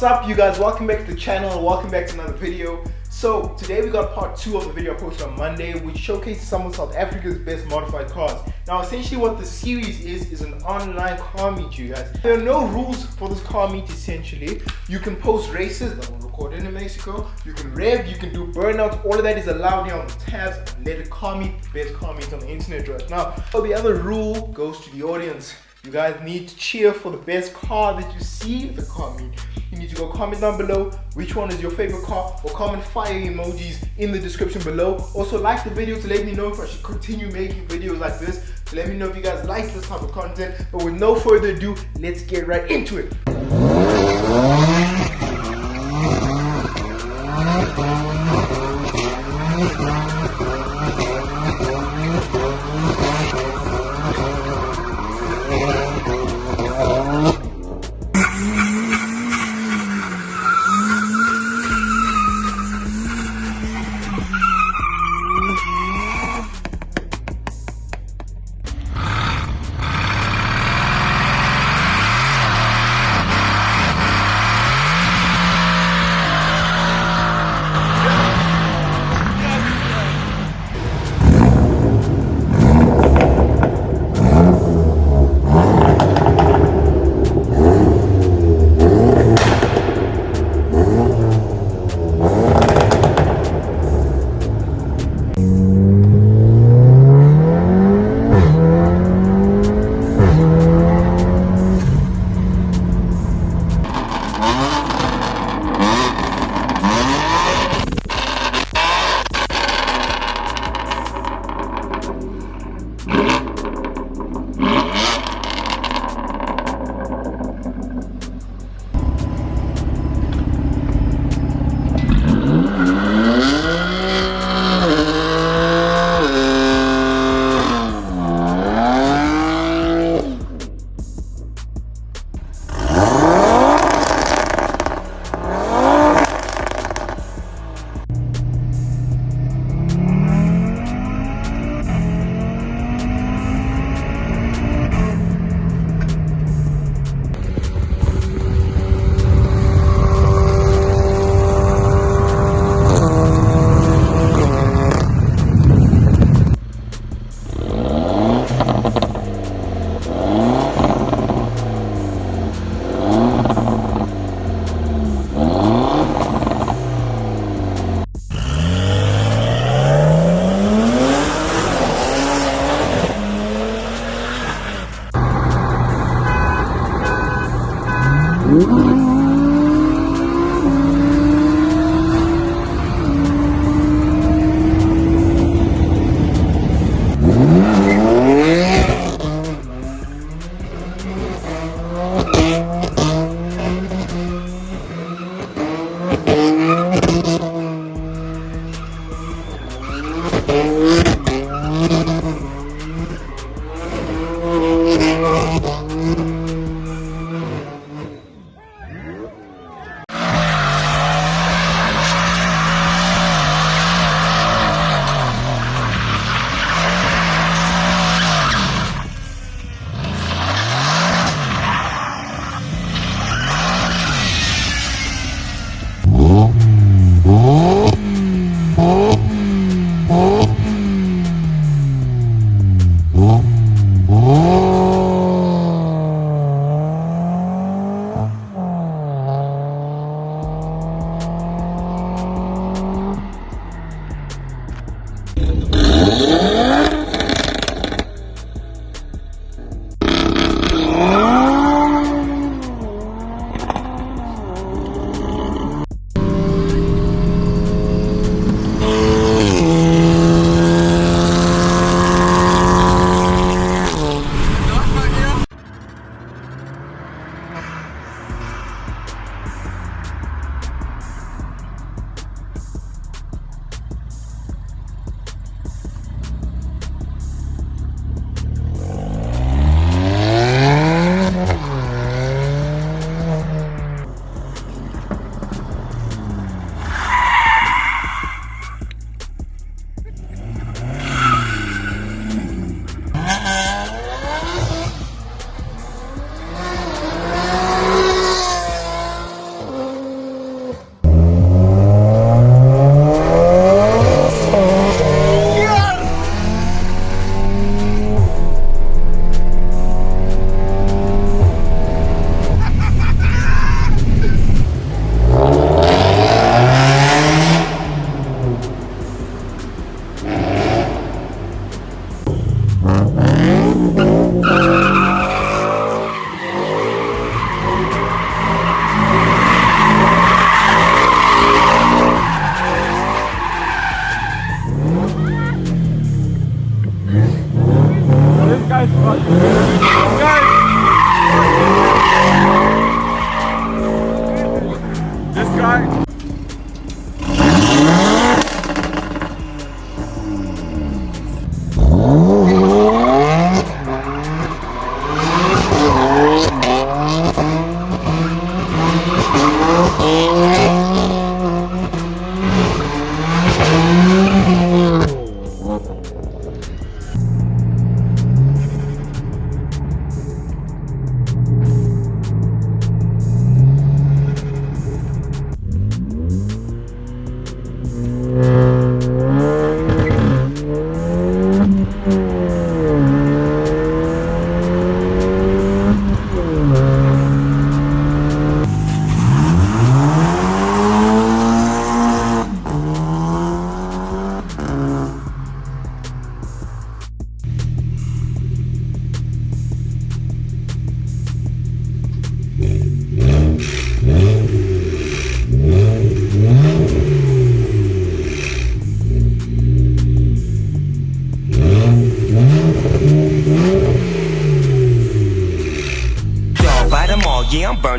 What's up you guys, welcome back to the channel, welcome back to another video. So today we got part 2 of the video I posted on Monday, which showcases some of South Africa's best modified cars. Now essentially what the series is an online car meet, you guys. There are no rules for this car meet essentially. You can post races that were recorded in Mexico, you can rev, you can do burnouts, all of that is allowed here on the Tavz Unleaded car meet, the best car meet on the internet right now. So the other rule goes to the audience. You guys need to cheer for the best car that you see at the car meet. You need to go comment down below which one is your favorite car, or comment fire emojis in the description below. Also like the video to let me know if I should continue making videos like this, to let me know if you guys like this type of content. But with no further ado, let's get right into it.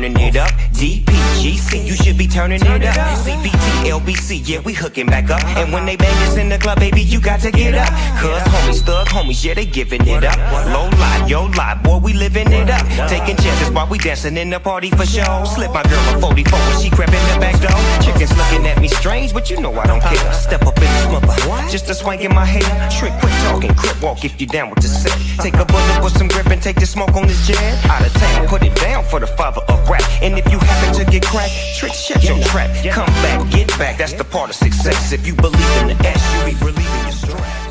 burning it up. DPGC, you should be turning it up. CBT, LBC, yeah, we hooking back up. And when they bang us in the club, baby, you got to get up. Cause homies, thug homies, yeah, they giving it up. Low lie, yo lie, boy, we living it up. Taking chances while we dancing in the party for show. Slip my girl a 44 when she crept in the back door. Chickens looking at me strange, but you know I don't care. Step up in this mother, just a swank in my hair. Trick, quit talking, crip walk if you down with the set. Take a bullet with some grip and take the smoke on this jet. Out of town, put it down for the father of rap. And if you happen to get cracked, trick, shut your trap. Come back, get back, that's the part of success. If you believe in the S, you be relieving your stress.